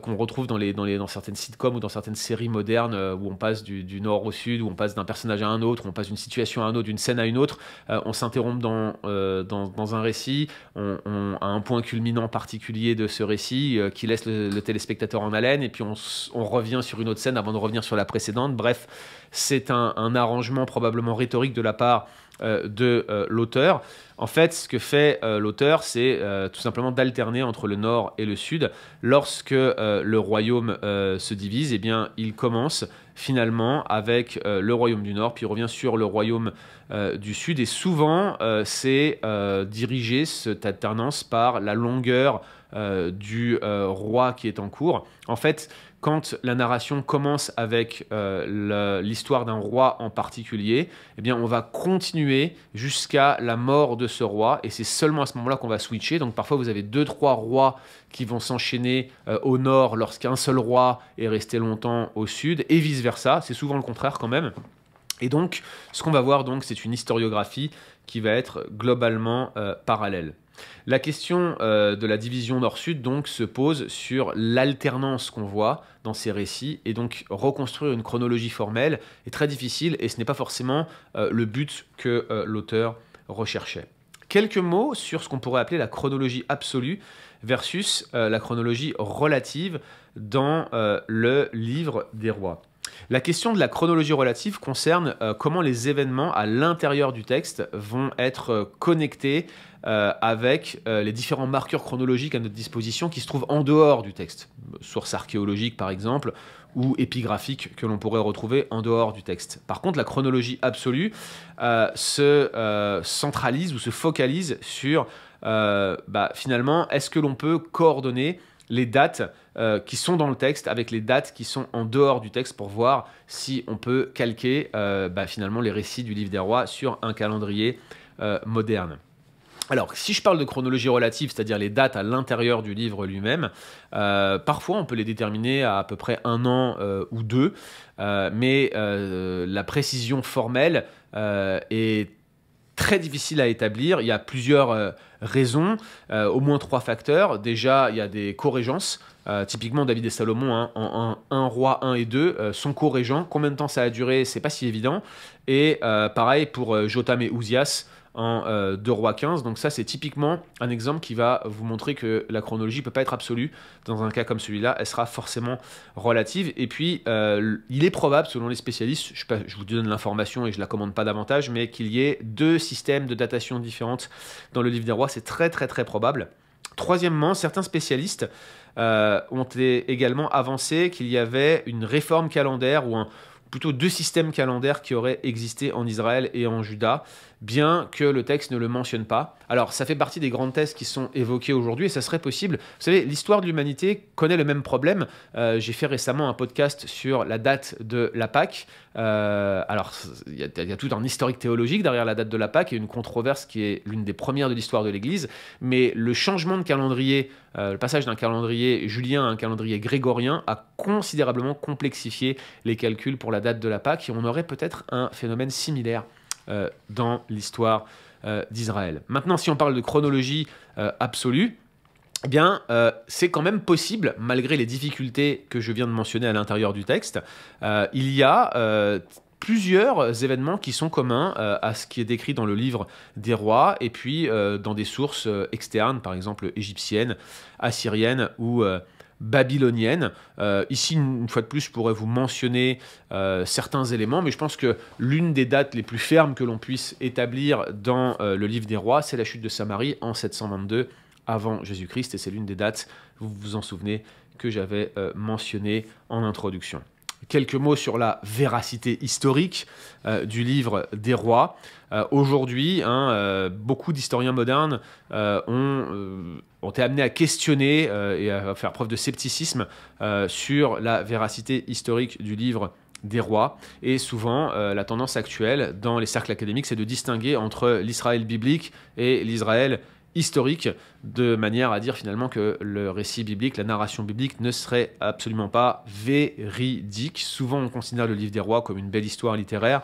qu'on retrouve dans certaines sitcoms ou dans certaines séries modernes où on passe du nord au sud, où on passe d'un personnage à un autre, où on passe d'une situation à un autre, d'une scène à une autre, on s'interrompt dans un récit, on a un point culminant particulier de ce récit qui laisse le téléspectateur en haleine, et puis on revient sur une autre scène avant de revenir sur la précédente. Bref, c'est un arrangement probablement rhétorique de la part de l'auteur. En fait, ce que fait l'auteur, c'est tout simplement d'alterner entre le nord et le sud. Lorsque le royaume se divise, eh bien, il commence finalement avec le royaume du nord, puis il revient sur le royaume du sud. Et souvent, c'est dirigé, cette alternance, par la longueur du roi qui est en cours. En fait, quand la narration commence avec l'histoire d'un roi en particulier, eh bien, on va continuer jusqu'à la mort de ce roi, et c'est seulement à ce moment-là qu'on va switcher. Donc parfois, vous avez 2-3 rois qui vont s'enchaîner au nord lorsqu'un seul roi est resté longtemps au sud, et vice-versa. C'est souvent le contraire quand même. Et donc, ce qu'on va voir, donc, c'est une historiographie qui va être globalement parallèle. La question de la division nord-sud donc se pose sur l'alternance qu'on voit dans ces récits, et donc reconstruire une chronologie formelle est très difficile, et ce n'est pas forcément le but que l'auteur recherchait. Quelques mots sur ce qu'on pourrait appeler la chronologie absolue versus la chronologie relative dans le livre des rois. La question de la chronologie relative concerne comment les événements à l'intérieur du texte vont être connectés avec les différents marqueurs chronologiques à notre disposition qui se trouvent en dehors du texte. Sources archéologiques par exemple, ou épigraphiques que l'on pourrait retrouver en dehors du texte. Par contre, la chronologie absolue se centralise ou se focalise sur finalement, est-ce que l'on peut coordonner les dates qui sont dans le texte avec les dates qui sont en dehors du texte pour voir si on peut calquer finalement les récits du livre des rois sur un calendrier moderne. Alors, si je parle de chronologie relative, c'est-à-dire les dates à l'intérieur du livre lui-même, parfois on peut les déterminer à peu près 1 an ou 2, mais la précision formelle est très difficile à établir. Il y a plusieurs raisons, au moins 3 facteurs. Déjà, il y a des corrégences. Typiquement, David et Salomon, en 1 roi 1 et 2, sont corrégents. Combien de temps ça a duré, c'est pas si évident. Et pareil pour Jotham et Ouzias en 2 rois 15. Donc ça, c'est typiquement un exemple qui va vous montrer que la chronologie ne peut pas être absolue. Dans un cas comme celui-là, elle sera forcément relative. Et puis, il est probable, selon les spécialistes, je vous donne l'information et je ne la commande pas davantage, mais qu'il y ait 2 systèmes de datation différentes dans le livre des rois. C'est très, très, très probable. Troisièmement, certains spécialistes ont également avancé qu'il y avait une réforme calendaire, ou plutôt 2 systèmes calendaires qui auraient existé en Israël et en Juda, bien que le texte ne le mentionne pas. Alors, ça fait partie des grandes thèses qui sont évoquées aujourd'hui, et ça serait possible. Vous savez, l'histoire de l'humanité connaît le même problème. J'ai fait récemment un podcast sur la date de la Pâque. Alors, il y a tout un historique théologique derrière la date de la Pâque, et une controverse qui est l'une des premières de l'histoire de l'Église. Mais le changement de calendrier, le passage d'un calendrier julien à un calendrier grégorien, a considérablement complexifié les calculs pour la date de la Pâque, et on aurait peut-être un phénomène similaire dans l'histoire d'Israël. Maintenant, si on parle de chronologie absolue, eh bien, c'est quand même possible, malgré les difficultés que je viens de mentionner à l'intérieur du texte. Il y a plusieurs événements qui sont communs à ce qui est décrit dans le livre des rois, et puis dans des sources externes, par exemple égyptiennes, assyriennes ou babylonienne. Ici, une fois de plus, je pourrais vous mentionner certains éléments, mais je pense que l'une des dates les plus fermes que l'on puisse établir dans le livre des rois, c'est la chute de Samarie en 722 avant Jésus-Christ, et c'est l'une des dates, vous vous en souvenez, que j'avais mentionné en introduction. Quelques mots sur la véracité historique du livre des rois. Aujourd'hui, beaucoup d'historiens modernes ont été amenés à questionner et à faire preuve de scepticisme sur la véracité historique du livre des rois. Et souvent, la tendance actuelle dans les cercles académiques, c'est de distinguer entre l'Israël biblique et l'Israël historique, de manière à dire finalement que le récit biblique, la narration biblique ne serait absolument pas véridique. Souvent on considère le livre des rois comme une belle histoire littéraire,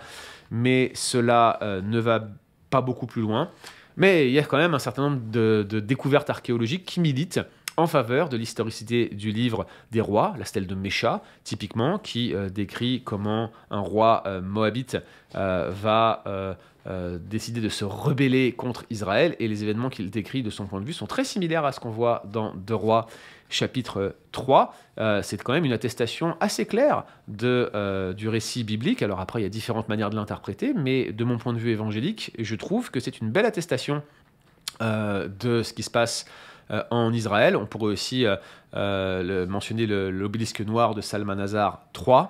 mais cela ne va pas beaucoup plus loin. Mais il y a quand même un certain nombre de découvertes archéologiques qui militent en faveur de l'historicité du livre des rois, la stèle de Mécha, typiquement, qui décrit comment un roi moabite va décider de se rebeller contre Israël, et les événements qu'il décrit de son point de vue sont très similaires à ce qu'on voit dans 2 Rois chapitre 3. C'est quand même une attestation assez claire du récit biblique. Alors après, il y a différentes manières de l'interpréter, mais de mon point de vue évangélique, je trouve que c'est une belle attestation de ce qui se passe en Israël. On pourrait aussi mentionner l'obélisque noir de Salmanasar III,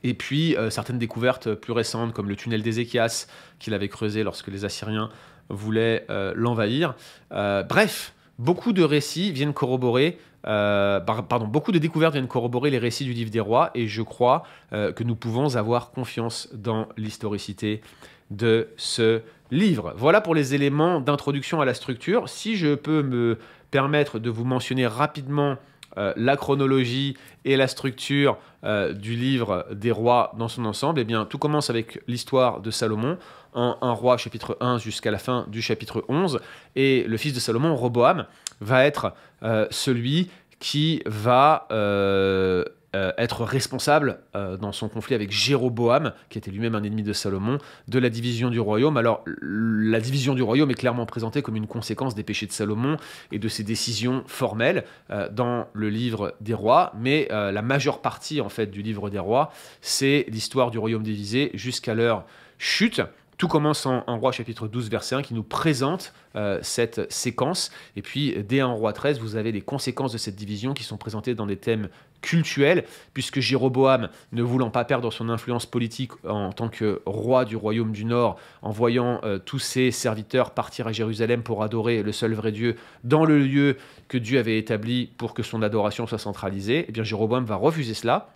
et puis certaines découvertes plus récentes, comme le tunnel d'Ézéchias qu'il avait creusé lorsque les Assyriens voulaient l'envahir. Bref, beaucoup de récits viennent corroborer, beaucoup de découvertes viennent corroborer les récits du livre des rois, et je crois que nous pouvons avoir confiance dans l'historicité de ce livre. Voilà pour les éléments d'introduction à la structure. Si je peux me permettre de vous mentionner rapidement la chronologie et la structure du livre des rois dans son ensemble, eh bien, tout commence avec l'histoire de Salomon, en 1 roi chapitre 1 jusqu'à la fin du chapitre 11, et le fils de Salomon, Roboam, va être celui qui va être responsable dans son conflit avec Jéroboam, qui était lui-même un ennemi de Salomon, de la division du royaume. Alors, la division du royaume est clairement présentée comme une conséquence des péchés de Salomon et de ses décisions formelles dans le livre des rois, mais la majeure partie en fait du livre des rois, c'est l'histoire du royaume divisé jusqu'à leur chute. Tout commence en roi chapitre 12 verset 1 qui nous présente cette séquence, et puis dès 1 roi 13 vous avez les conséquences de cette division qui sont présentées dans des thèmes cultuels, puisque Jéroboam, ne voulant pas perdre son influence politique en tant que roi du royaume du Nord, en voyant tous ses serviteurs partir à Jérusalem pour adorer le seul vrai Dieu dans le lieu que Dieu avait établi pour que son adoration soit centralisée, eh bien Jéroboam va refuser cela.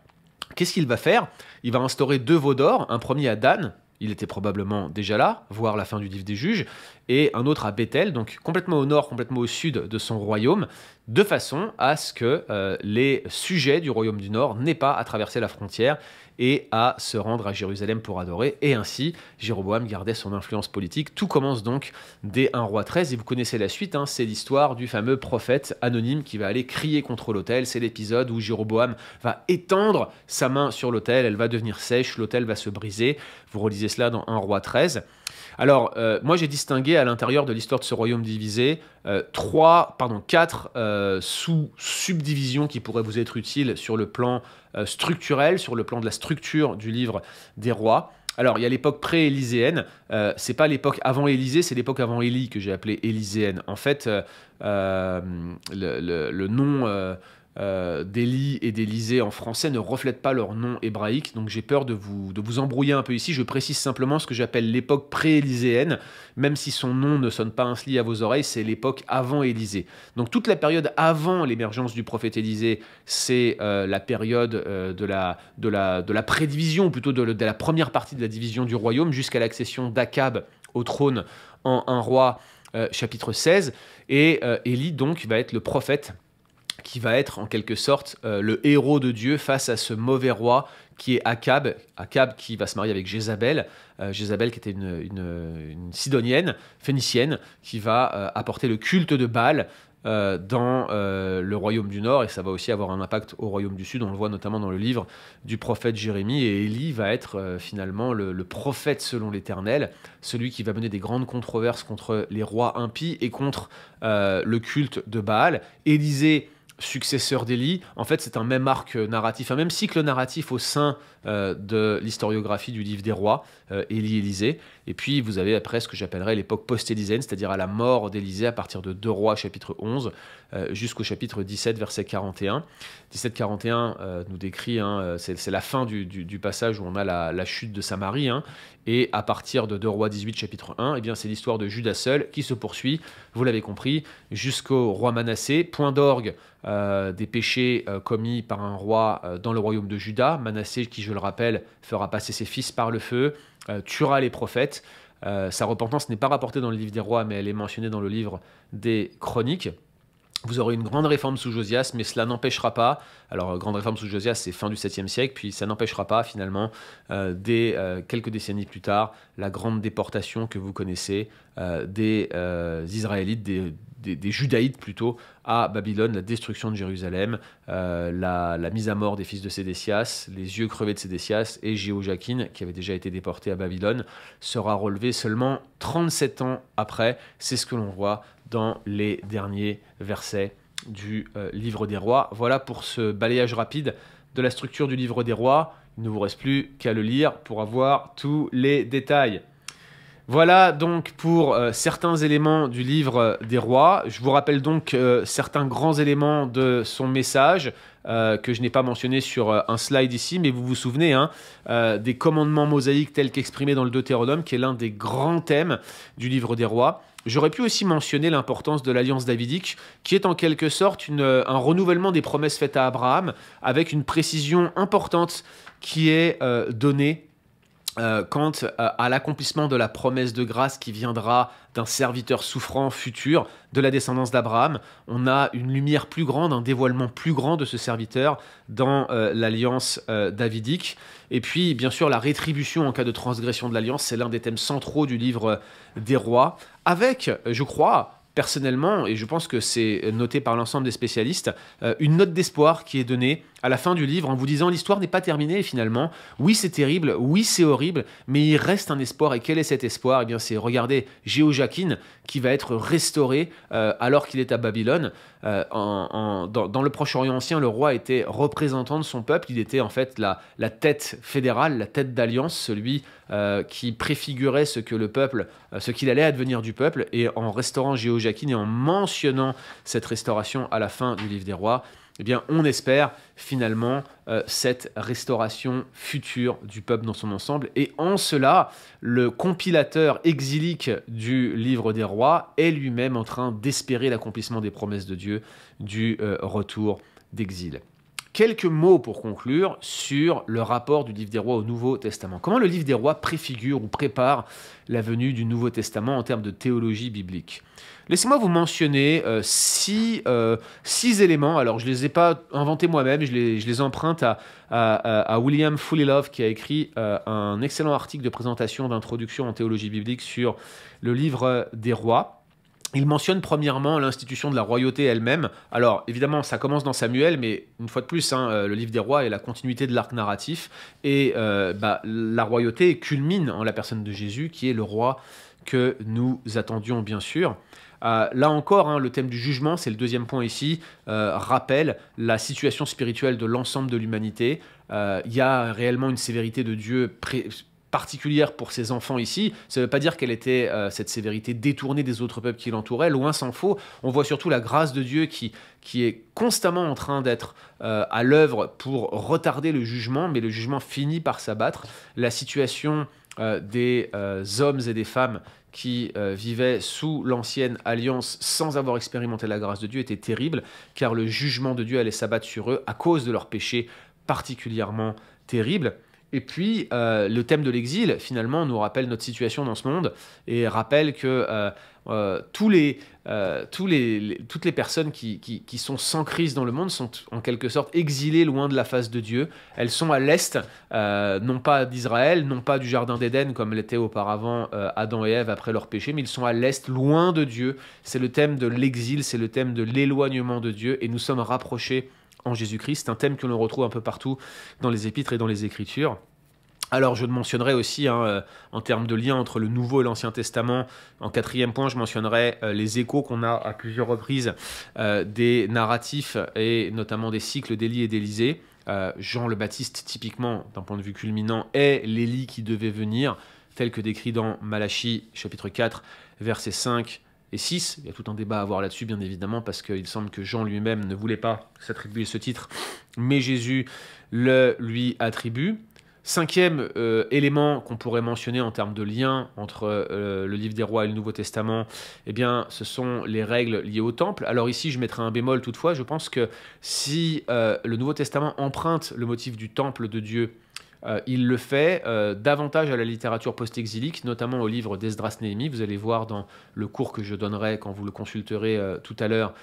Qu'est-ce qu'il va faire? Il va instaurer 2 veaux d'or, un premier à Dan, il était probablement déjà là, voire la fin du livre des Juges, et un autre à Bethel, donc complètement au nord, complètement au sud de son royaume, de façon à ce que les sujets du royaume du Nord n'aient pas à traverser la frontière et à se rendre à Jérusalem pour adorer, et ainsi Jéroboam gardait son influence politique. Tout commence donc dès 1 roi 13, et vous connaissez la suite, hein, c'est l'histoire du fameux prophète anonyme qui va aller crier contre l'autel. C'est l'épisode où Jéroboam va étendre sa main sur l'autel, elle va devenir sèche, l'autel va se briser. Vous relisez cela dans 1 roi 13. Alors, moi j'ai distingué à l'intérieur de l'histoire de ce royaume divisé 4 subdivisions qui pourraient vous être utiles sur le plan structurel, sur le plan de la structure du livre des rois. Alors, il y a l'époque pré-élyséenne, c'est pas l'époque avant Élysée, c'est l'époque avant Élie que j'ai appelée élyséenne. En fait, le nom d'Élie et d'Élysée en français ne reflètent pas leur nom hébraïque, donc j'ai peur de vous embrouiller un peu ici. Je précise simplement ce que j'appelle l'époque pré-élyséenne, même si son nom ne sonne pas ainsi à vos oreilles, c'est l'époque avant Élysée. Donc toute la période avant l'émergence du prophète Élysée, c'est la période de la prédivision, ou plutôt de la première partie de la division du royaume, jusqu'à l'accession d'Akab au trône en 1 roi chapitre 16, et Élie donc va être le prophète qui va être en quelque sorte le héros de Dieu face à ce mauvais roi qui est Akab. Akab qui va se marier avec Jézabel, Jézabel qui était une Sidonienne, phénicienne, qui va apporter le culte de Baal dans le royaume du Nord, et ça va aussi avoir un impact au royaume du Sud. On le voit notamment dans le livre du prophète Jérémie, et Élie va être finalement le prophète selon l'Éternel, celui qui va mener des grandes controverses contre les rois impies et contre le culte de Baal. Élisée, successeur d'Élie, en fait c'est un même arc narratif, un même cycle narratif au sein de l'historiographie du livre des rois, Élie-Élysée. Et puis vous avez après ce que j'appellerais l'époque post-élyséenne, c'est-à-dire à la mort d'Élysée à partir de 2 rois chapitre 11 jusqu'au chapitre 17 verset 41. 17-41 nous décrit, c'est la fin du passage où on a la chute de Samarie, et à partir de 2 rois 18 chapitre 1, eh bien c'est l'histoire de Juda seul qui se poursuit, vous l'avez compris, jusqu'au roi Manassé, point d'orgue des péchés commis par un roi dans le royaume de Juda. Manassé qui, je le rappelle, fera passer ses fils par le feu, tuera les prophètes, Sa repentance n'est pas rapportée dans le livre des rois, mais elle est mentionnée dans le livre des chroniques. Vous aurez une grande réforme sous Josias, mais cela n'empêchera pas, alors grande réforme sous Josias, c'est fin du 7e siècle, puis ça n'empêchera pas finalement, dès quelques décennies plus tard, la grande déportation que vous connaissez des Israélites, des Judaïtes plutôt, à Babylone, la destruction de Jérusalem, la mise à mort des fils de Sédécias, les yeux crevés de Sédécias, et Jéhoiakin, qui avait déjà été déporté à Babylone, sera relevé seulement 37 ans après. C'est ce que l'on voit dans les derniers versets du livre des rois. Voilà pour ce balayage rapide de la structure du livre des rois. Il ne vous reste plus qu'à le lire pour avoir tous les détails. Voilà donc pour certains éléments du livre des rois. Je vous rappelle donc certains grands éléments de son message que je n'ai pas mentionné sur un slide ici, mais vous vous souvenez des commandements mosaïques tels qu'exprimés dans le Deutéronome, qui est l'un des grands thèmes du livre des rois. J'aurais pu aussi mentionner l'importance de l'alliance davidique, qui est en quelque sorte un renouvellement des promesses faites à Abraham, avec une précision importante qui est donnée quant à l'accomplissement de la promesse de grâce qui viendra d'un serviteur souffrant futur de la descendance d'Abraham. On a une lumière plus grande, un dévoilement plus grand de ce serviteur dans l'alliance davidique. Et puis, bien sûr, la rétribution en cas de transgression de l'alliance, c'est l'un des thèmes centraux du livre des rois, avec, je crois, personnellement, et je pense que c'est noté par l'ensemble des spécialistes, une note d'espoir qui est donnée à la fin du livre en vous disant l'histoire n'est pas terminée finalement. Oui, c'est terrible, oui, c'est horrible, mais il reste un espoir. Et quel est cet espoir? Eh bien, c'est, regardez, Jéhoiakin qui va être restauré alors qu'il est à Babylone. Dans le Proche-Orient ancien, le roi était représentant de son peuple. Il était en fait la tête fédérale, la tête d'alliance, celui qui préfigurait ce que le peuple, ce qu'il allait advenir du peuple. Et en restaurant Jéhoiakin et en mentionnant cette restauration à la fin du livre des rois, eh bien, on espère finalement cette restauration future du peuple dans son ensemble. Et en cela, le compilateur exilique du livre des rois est lui-même en train d'espérer l'accomplissement des promesses de Dieu du retour d'exil. Quelques mots pour conclure sur le rapport du livre des rois au Nouveau Testament. Comment le livre des rois préfigure ou prépare la venue du Nouveau Testament en termes de théologie biblique? Laissez-moi vous mentionner six éléments. Alors, je ne les ai pas inventés moi-même, je les emprunte à William Fullilove, qui a écrit un excellent article de présentation d'introduction en théologie biblique sur le livre des rois. Il mentionne premièrement l'institution de la royauté elle-même. Alors, évidemment, ça commence dans Samuel, mais une fois de plus, le livre des rois est la continuité de l'arc narratif. Et la royauté culmine en la personne de Jésus, qui est le roi que nous attendions, bien sûr. Là encore, le thème du jugement, c'est le deuxième point ici, rappelle la situation spirituelle de l'ensemble de l'humanité. Il y a réellement une sévérité de Dieu particulière pour ses enfants ici. Ça ne veut pas dire qu'elle était, cette sévérité, détournée des autres peuples qui l'entouraient, loin s'en faut. On voit surtout la grâce de Dieu qui est constamment en train d'être à l'œuvre pour retarder le jugement, mais le jugement finit par s'abattre. La situation des hommes et des femmes qui vivaient sous l'ancienne alliance sans avoir expérimenté la grâce de Dieu était terrible, car le jugement de Dieu allait s'abattre sur eux à cause de leurs péchés particulièrement terribles. Et puis, le thème de l'exil, finalement, nous rappelle notre situation dans ce monde et rappelle que toutes les personnes qui sont sans Christ dans le monde sont en quelque sorte exilées loin de la face de Dieu. Elles sont à l'est, non pas d'Israël, non pas du Jardin d'Éden comme l'était auparavant Adam et Ève après leur péché, mais ils sont à l'est, loin de Dieu. C'est le thème de l'exil, c'est le thème de l'éloignement de Dieu et nous sommes rapprochés en Jésus-Christ, un thème que l'on retrouve un peu partout dans les épîtres et dans les Écritures. Alors, je mentionnerai aussi, en termes de lien entre le Nouveau et l'Ancien Testament, en quatrième point, je mentionnerai les échos qu'on a à plusieurs reprises des narratifs et notamment des cycles d'Élie et d'Élisée. Jean le Baptiste, typiquement, d'un point de vue culminant, est l'Élie qui devait venir, tel que décrit dans Malachie, chapitre 4, versets 5 et 6, il y a tout un débat à avoir là-dessus, bien évidemment, parce qu'il semble que Jean lui-même ne voulait pas s'attribuer ce titre, mais Jésus le lui attribue. Cinquième élément qu'on pourrait mentionner en termes de lien entre le livre des rois et le Nouveau Testament, eh bien, ce sont les règles liées au temple. Alors ici, je mettrai un bémol toutefois. Je pense que si le Nouveau Testament emprunte le motif du temple de Dieu il le fait davantage à la littérature post-exilique, notamment au livre d'Esdras-Néhémie. Vous allez voir dans le cours que je donnerai quand vous le consulterez tout à l'heure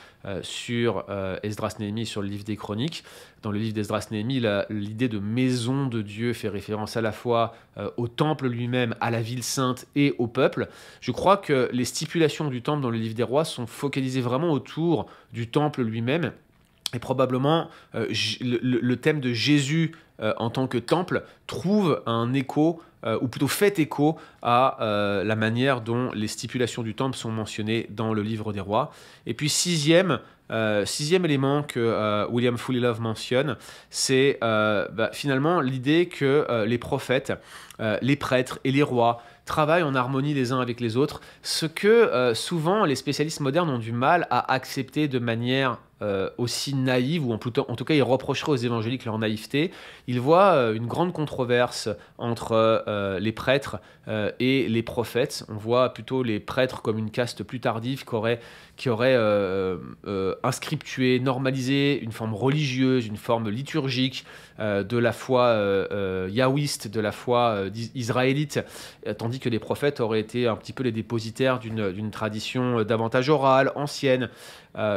sur Esdras-Néhémie, sur le livre des Chroniques. Dans le livre d'Esdras-Néhémie, l'idée de maison de Dieu fait référence à la fois au temple lui-même, à la ville sainte et au peuple. Je crois que les stipulations du temple dans le livre des rois sont focalisées vraiment autour du temple lui-même. Et probablement, le thème de Jésus en tant que temple trouve un écho, ou plutôt fait écho à la manière dont les stipulations du temple sont mentionnées dans le livre des rois. Et puis sixième élément que William Fullilove mentionne, c'est finalement l'idée que les prophètes, les prêtres et les rois travaillent en harmonie les uns avec les autres, ce que souvent les spécialistes modernes ont du mal à accepter de manière aussi naïve, ou en tout cas ils reprocheraient aux évangéliques leur naïveté. Ils voient une grande controverse entre les prêtres et les prophètes. On voit plutôt les prêtres comme une caste plus tardive qui aurait inscriptué, normalisé une forme religieuse, une forme liturgique de la foi yahwiste, de la foi israélite, tandis que les prophètes auraient été un petit peu les dépositaires d'une tradition davantage orale, ancienne.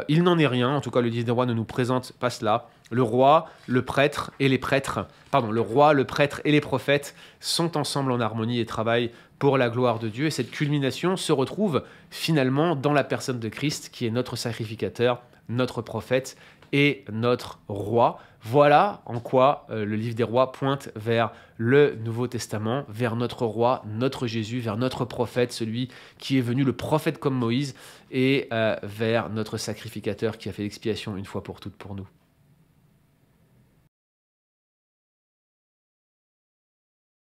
Il n'en est rien, en tout cas le livre des rois ne nous présente pas cela. Le roi, le prêtre et les prophètes sont ensemble en harmonie et travaillent pour la gloire de Dieu. Et cette culmination se retrouve finalement dans la personne de Christ, qui est notre sacrificateur, notre prophète et notre roi. Voilà en quoi le livre des rois pointe vers le Nouveau Testament, vers notre roi, notre Jésus, vers notre prophète, celui qui est venu, le prophète comme Moïse, et vers notre sacrificateur qui a fait l'expiation une fois pour toutes pour nous.